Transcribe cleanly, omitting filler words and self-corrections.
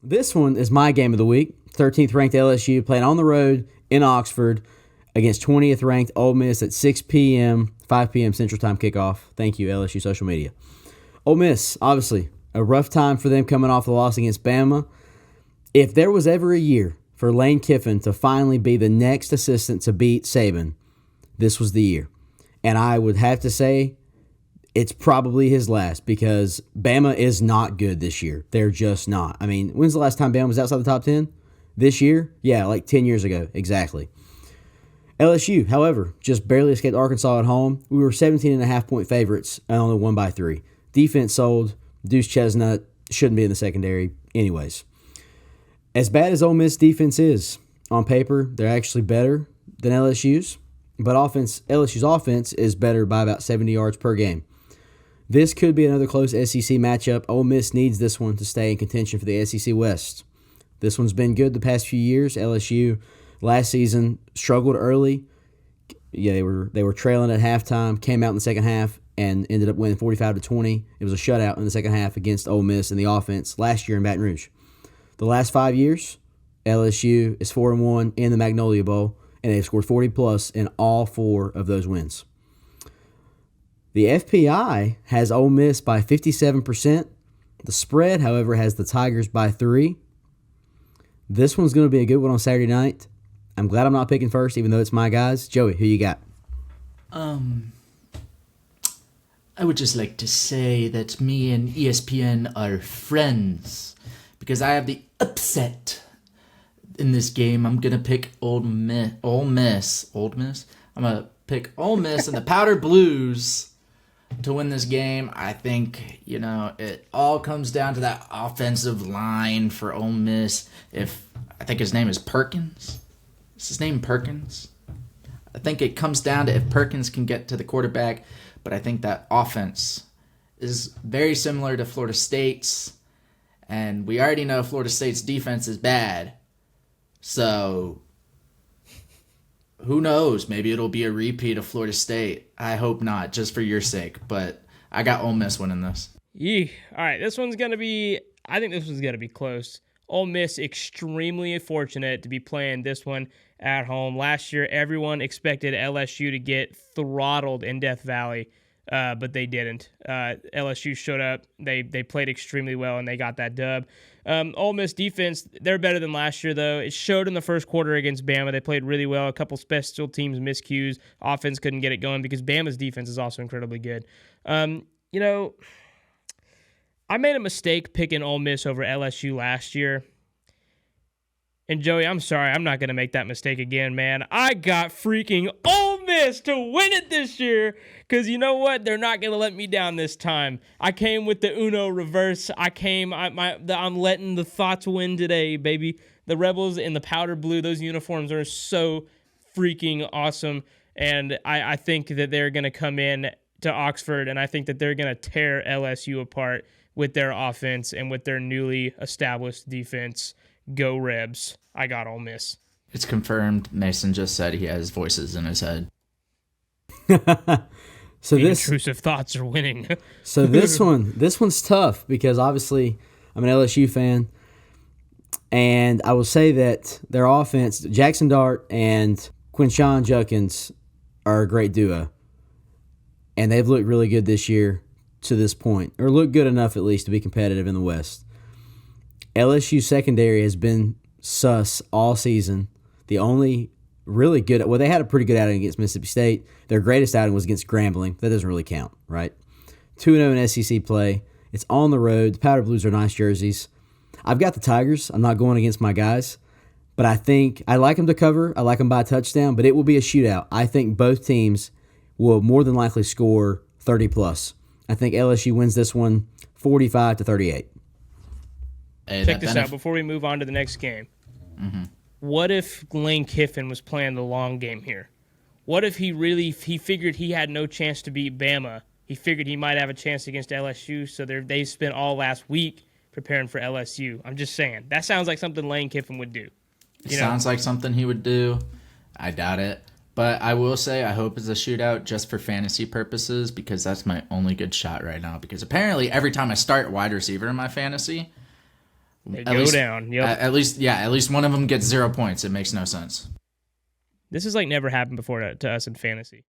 This one is my game of the week. 13th ranked LSU playing on the road in Oxford against 20th ranked Ole Miss at 6 p.m., 5 p.m. Central Time kickoff. Thank you, LSU social media. Ole Miss, obviously, a rough time for them coming off the loss against Bama. If there was ever a year for Lane Kiffin to finally be the next assistant to beat Saban, this was the year. And I would have to say it's probably his last because Bama is not good this year. They're just not. I mean, when's the last time Bama was outside the top 10? This year? Yeah, like 10 years ago. Exactly. LSU, however, just barely escaped Arkansas at home. We were 17.5-point favorites and only won by 3. Defense sold. Deuce Chestnut shouldn't be in the secondary anyways. As bad as Ole Miss defense is, on paper, they're actually better than LSU's. But LSU's offense is better by about 70 yards per game. This could be another close SEC matchup. Ole Miss needs this one to stay in contention for the SEC West. This one's been good the past few years. LSU last season struggled early. Yeah, they were trailing at halftime, came out in the second half, and ended up winning 45-20. It was a shutout in the second half against Ole Miss in the offense last year in Baton Rouge. The last 5 years, LSU is 4-1 in the Magnolia Bowl, and they've scored 40-plus in all 4 of those wins. The FPI has Ole Miss by 57%. The spread, however, has the Tigers by 3. This one's going to be a good one on Saturday night. I'm glad I'm not picking first, even though it's my guys. Joey, who you got? I would just like to say that me and ESPN are friends because I have the upset in this game. I'm going to pick Ole Miss. I'm going to pick Ole Miss and the Powder Blues to win this game. I think, it all comes down to that offensive line for Ole Miss. I think his name is Perkins. Is his name Perkins? I think it comes down to if Perkins can get to the quarterback, but I think that offense is very similar to Florida State's, and we already know Florida State's defense is bad. So, who knows? Maybe it'll be a repeat of Florida State. I hope not, just for your sake, but I got Ole Miss winning this. Yeah. All right, I think this one's going to be close. Ole Miss extremely fortunate to be playing this one at home. Last year, everyone expected LSU to get throttled in Death Valley, but they didn't. LSU showed up. They played extremely well, and they got that dub. Ole Miss defense, they're better than last year, though. It showed in the first quarter against Bama. They played really well. A couple special teams miscues. Offense couldn't get it going because Bama's defense is also incredibly good. I made a mistake picking Ole Miss over LSU last year. And Joey, I'm sorry, I'm not going to make that mistake again, man. I got freaking Ole Miss to win it this year because you know what? They're not going to let me down this time. I came with the Uno reverse. I'm letting the thoughts win today, baby. The Rebels in the powder blue, those uniforms are so freaking awesome. And I think that they're going to come in to Oxford, and I think that they're going to tear LSU apart with their offense and with their newly established defense. Go Rebs. I got Ole Miss. It's confirmed. Mason just said he has voices in his head. So intrusive thoughts are winning. So this one's tough because obviously I'm an LSU fan, and I will say that their offense, Jackson Dart and Quinshon Judkins, are a great duo, and they've looked really good this year to this point, or looked good enough at least to be competitive in the West. LSU secondary has been sus all season. The only really good, they had a pretty good outing against Mississippi State. Their greatest outing was against Grambling. That doesn't really count, right? 2-0 in SEC play. It's on the road. The Powder Blues are nice jerseys. I've got the Tigers. I'm not going against my guys, but I think I like them to cover. I like them by a touchdown, but it will be a shootout. I think both teams will more than likely score 30-plus. I think LSU wins this one 45-38. Hey, check this out before we move on to the next game. Mm-hmm. What if Lane Kiffin was playing the long game here? What if he figured he had no chance to beat Bama? He figured he might have a chance against LSU, so they spent all last week preparing for LSU. I'm just saying. That sounds like something Lane Kiffin would do. It sounds like something he would do. I doubt it. But I will say I hope it's a shootout just for fantasy purposes because that's my only good shot right now. Because apparently every time I start wide receiver in my fantasy, They At go least, down. Yep. At least one of them gets 0 points. It makes no sense. This has like never happened before to us in fantasy.